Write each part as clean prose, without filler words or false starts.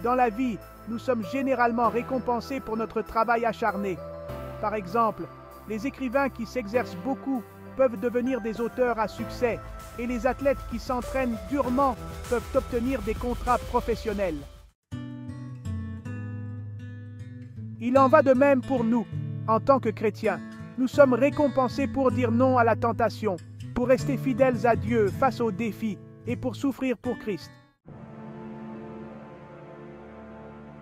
Dans la vie, nous sommes généralement récompensés pour notre travail acharné. Par exemple, les écrivains qui s'exercent beaucoup peuvent devenir des auteurs à succès et les athlètes qui s'entraînent durement peuvent obtenir des contrats professionnels. Il en va de même pour nous, en tant que chrétiens. Nous sommes récompensés pour dire non à la tentation, pour rester fidèles à Dieu face aux défis et pour souffrir pour Christ.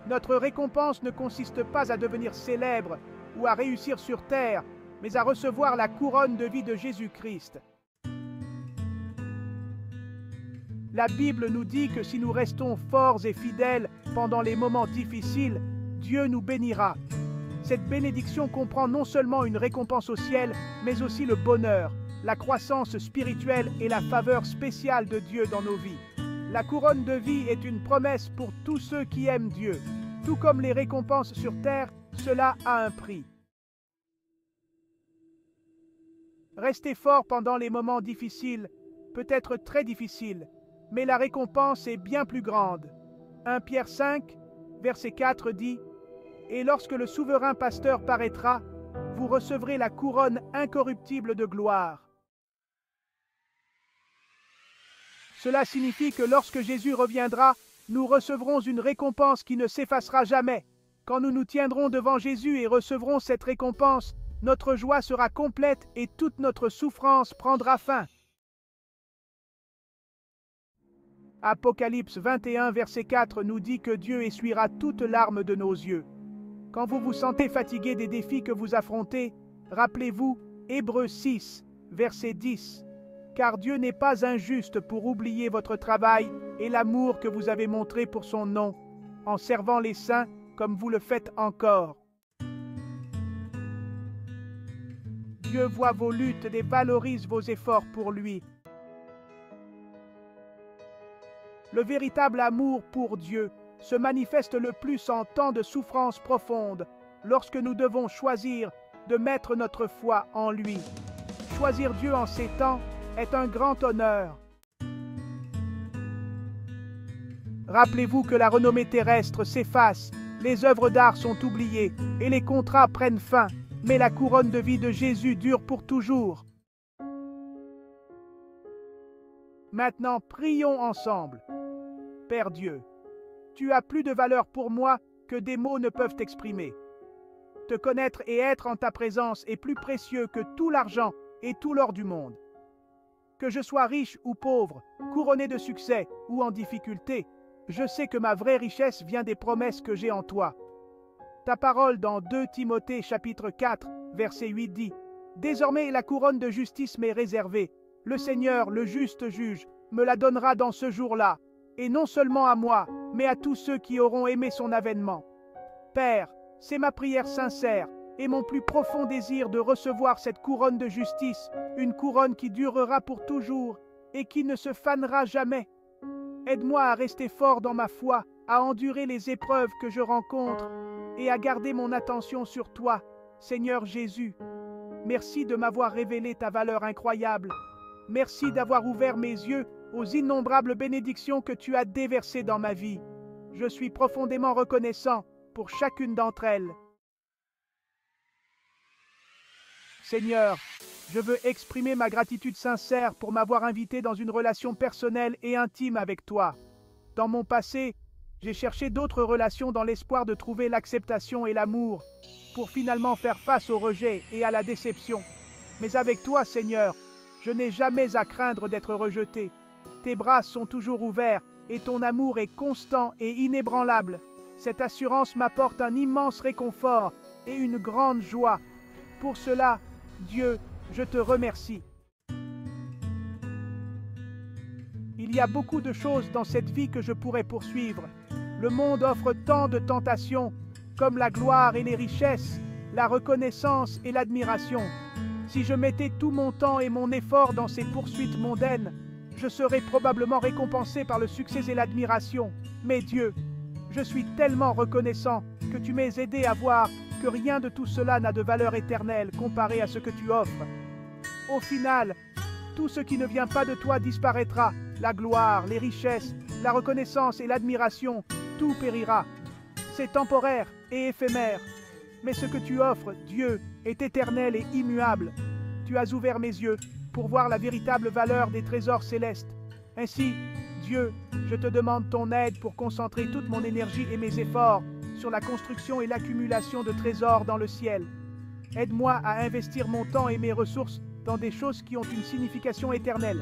Notre récompense ne consiste pas à devenir célèbre ou à réussir sur terre, mais à recevoir la couronne de vie de Jésus-Christ. La Bible nous dit que si nous restons forts et fidèles pendant les moments difficiles, Dieu nous bénira. Cette bénédiction comprend non seulement une récompense au ciel, mais aussi le bonheur, la croissance spirituelle et la faveur spéciale de Dieu dans nos vies. La couronne de vie est une promesse pour tous ceux qui aiment Dieu. Tout comme les récompenses sur terre, cela a un prix. Rester fort pendant les moments difficiles peut être très difficile, mais la récompense est bien plus grande. 1 Pierre 5, verset 4 dit « Et lorsque le souverain pasteur paraîtra, vous recevrez la couronne incorruptible de gloire. » Cela signifie que lorsque Jésus reviendra, nous recevrons une récompense qui ne s'effacera jamais. Quand nous nous tiendrons devant Jésus et recevrons cette récompense, notre joie sera complète et toute notre souffrance prendra fin. Apocalypse 21, verset 4 nous dit que Dieu essuiera toute larme de nos yeux. Quand vous vous sentez fatigué des défis que vous affrontez, rappelez-vous Hébreux 6, verset 10. Car Dieu n'est pas injuste pour oublier votre travail et l'amour que vous avez montré pour son nom, en servant les saints comme vous le faites encore. Dieu voit vos luttes et valorise vos efforts pour lui. Le véritable amour pour Dieu se manifeste le plus en temps de souffrance profonde, lorsque nous devons choisir de mettre notre foi en lui. Choisir Dieu en ces temps est un grand honneur. Rappelez-vous que la renommée terrestre s'efface, les œuvres d'art sont oubliées et les contrats prennent fin, mais la couronne de vie de Jésus dure pour toujours. Maintenant, prions ensemble. Père Dieu, tu as plus de valeur pour moi que des mots ne peuvent exprimer. Te connaître et être en ta présence est plus précieux que tout l'argent et tout l'or du monde. Que je sois riche ou pauvre, couronné de succès ou en difficulté, je sais que ma vraie richesse vient des promesses que j'ai en toi. Ta parole dans 2 Timothée chapitre 4, verset 8 dit « Désormais la couronne de justice m'est réservée. Le Seigneur, le juste juge, me la donnera dans ce jour-là, et non seulement à moi, mais à tous ceux qui auront aimé son avènement. Père, c'est ma prière sincère et mon plus profond désir de recevoir cette couronne de justice, une couronne qui durera pour toujours et qui ne se fanera jamais. Aide-moi à rester fort dans ma foi, à endurer les épreuves que je rencontre et à garder mon attention sur toi, Seigneur Jésus. Merci de m'avoir révélé ta valeur incroyable. Merci d'avoir ouvert mes yeux aux innombrables bénédictions que tu as déversées dans ma vie. Je suis profondément reconnaissant pour chacune d'entre elles. Seigneur, je veux exprimer ma gratitude sincère pour m'avoir invité dans une relation personnelle et intime avec toi. Dans mon passé, j'ai cherché d'autres relations dans l'espoir de trouver l'acceptation et l'amour, pour finalement faire face au rejet et à la déception. Mais avec toi, Seigneur, je n'ai jamais à craindre d'être rejeté. Tes bras sont toujours ouverts et ton amour est constant et inébranlable. Cette assurance m'apporte un immense réconfort et une grande joie. Pour cela, Dieu, je te remercie. Il y a beaucoup de choses dans cette vie que je pourrais poursuivre. Le monde offre tant de tentations, comme la gloire et les richesses, la reconnaissance et l'admiration. Si je mettais tout mon temps et mon effort dans ces poursuites mondaines, je serais probablement récompensé par le succès et l'admiration. Mais Dieu, je suis tellement reconnaissant que tu m'aies aidé à voir que rien de tout cela n'a de valeur éternelle comparé à ce que tu offres. Au final, tout ce qui ne vient pas de toi disparaîtra. La gloire, les richesses, la reconnaissance et l'admiration, tout périra. C'est temporaire et éphémère. Mais ce que tu offres, Dieu, est éternel et immuable. Tu as ouvert mes yeux pour voir la véritable valeur des trésors célestes. Ainsi, Dieu, je te demande ton aide pour concentrer toute mon énergie et mes efforts sur la construction et l'accumulation de trésors dans le ciel. Aide-moi à investir mon temps et mes ressources dans des choses qui ont une signification éternelle.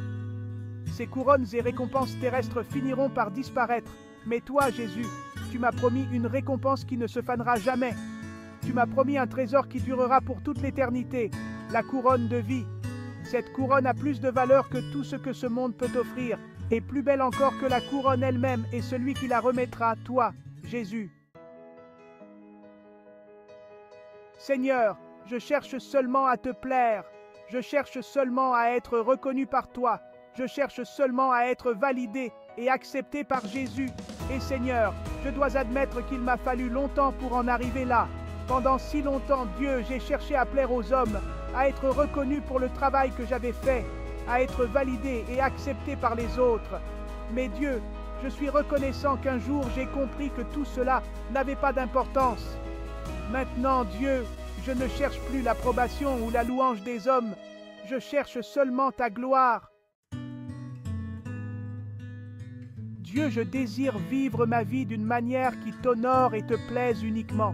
Ces couronnes et récompenses terrestres finiront par disparaître, mais toi, Jésus, tu m'as promis une récompense qui ne se fanera jamais. Tu m'as promis un trésor qui durera pour toute l'éternité, la couronne de vie. Cette couronne a plus de valeur que tout ce que ce monde peut offrir, et plus belle encore que la couronne elle-même et celui qui la remettra, toi, Jésus. Seigneur, je cherche seulement à te plaire. Je cherche seulement à être reconnu par toi. Je cherche seulement à être validé et accepté par Jésus. Et Seigneur, je dois admettre qu'il m'a fallu longtemps pour en arriver là. Pendant si longtemps, Dieu, j'ai cherché à plaire aux hommes, à être reconnu pour le travail que j'avais fait, à être validé et accepté par les autres. Mais Dieu, je suis reconnaissant qu'un jour j'ai compris que tout cela n'avait pas d'importance. Maintenant, Dieu, je ne cherche plus l'approbation ou la louange des hommes, je cherche seulement ta gloire. Dieu, je désire vivre ma vie d'une manière qui t'honore et te plaise uniquement.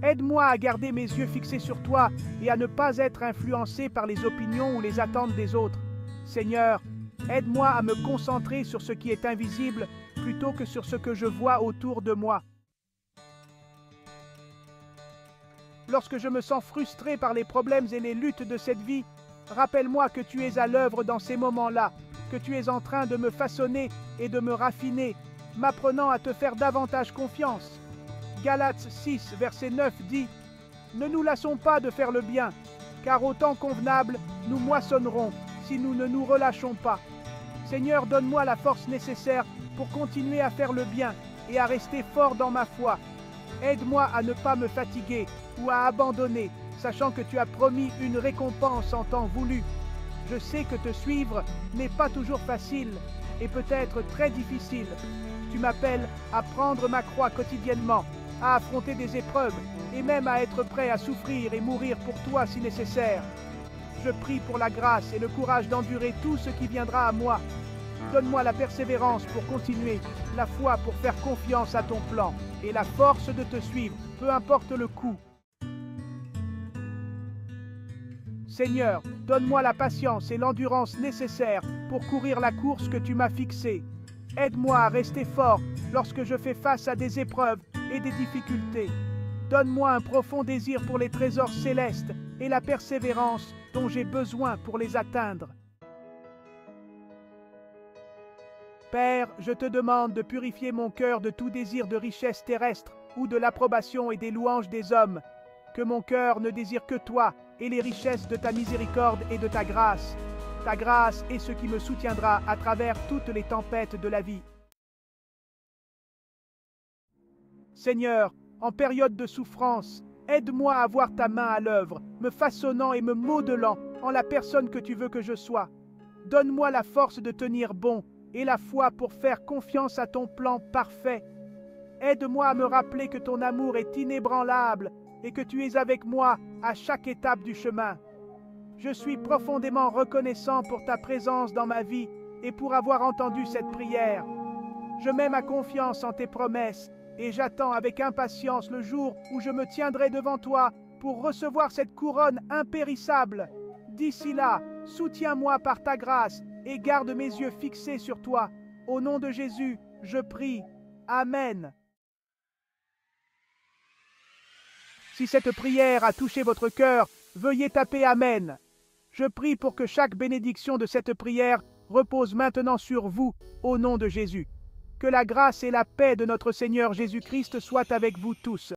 Aide-moi à garder mes yeux fixés sur toi et à ne pas être influencé par les opinions ou les attentes des autres. Seigneur, aide-moi à me concentrer sur ce qui est invisible plutôt que sur ce que je vois autour de moi. Lorsque je me sens frustré par les problèmes et les luttes de cette vie, rappelle-moi que tu es à l'œuvre dans ces moments-là, que tu es en train de me façonner et de me raffiner, m'apprenant à te faire davantage confiance. Galates 6, verset 9 dit « Ne nous lassons pas de faire le bien, car au temps convenable, nous moissonnerons si nous ne nous relâchons pas. Seigneur, donne-moi la force nécessaire pour continuer à faire le bien et à rester fort dans ma foi. Aide-moi à ne pas me fatiguer ou à abandonner, sachant que tu as promis une récompense en temps voulu. Je sais que te suivre n'est pas toujours facile et peut-être très difficile. Tu m'appelles à prendre ma croix quotidiennement, à affronter des épreuves et même à être prêt à souffrir et mourir pour toi si nécessaire. Je prie pour la grâce et le courage d'endurer tout ce qui viendra à moi. Donne-moi la persévérance pour continuer, la foi pour faire confiance à ton plan et la force de te suivre, peu importe le coût. Seigneur, donne-moi la patience et l'endurance nécessaires pour courir la course que tu m'as fixée. Aide-moi à rester fort lorsque je fais face à des épreuves et des difficultés. Donne-moi un profond désir pour les trésors célestes et la persévérance dont j'ai besoin pour les atteindre. Père, je te demande de purifier mon cœur de tout désir de richesse terrestre ou de l'approbation et des louanges des hommes. Que mon cœur ne désire que toi et les richesses de ta miséricorde et de ta grâce. Ta grâce est ce qui me soutiendra à travers toutes les tempêtes de la vie. Seigneur, en période de souffrance, aide-moi à voir ta main à l'œuvre, me façonnant et me modelant en la personne que tu veux que je sois. Donne-moi la force de tenir bon et la foi pour faire confiance à ton plan parfait. Aide-moi à me rappeler que ton amour est inébranlable et que tu es avec moi à chaque étape du chemin. Je suis profondément reconnaissant pour ta présence dans ma vie et pour avoir entendu cette prière. Je mets ma confiance en tes promesses et j'attends avec impatience le jour où je me tiendrai devant toi pour recevoir cette couronne impérissable. D'ici là, soutiens-moi par ta grâce et garde mes yeux fixés sur toi. Au nom de Jésus, je prie. Amen. Si cette prière a touché votre cœur, veuillez taper Amen. Je prie pour que chaque bénédiction de cette prière repose maintenant sur vous, au nom de Jésus. Que la grâce et la paix de notre Seigneur Jésus-Christ soient avec vous tous.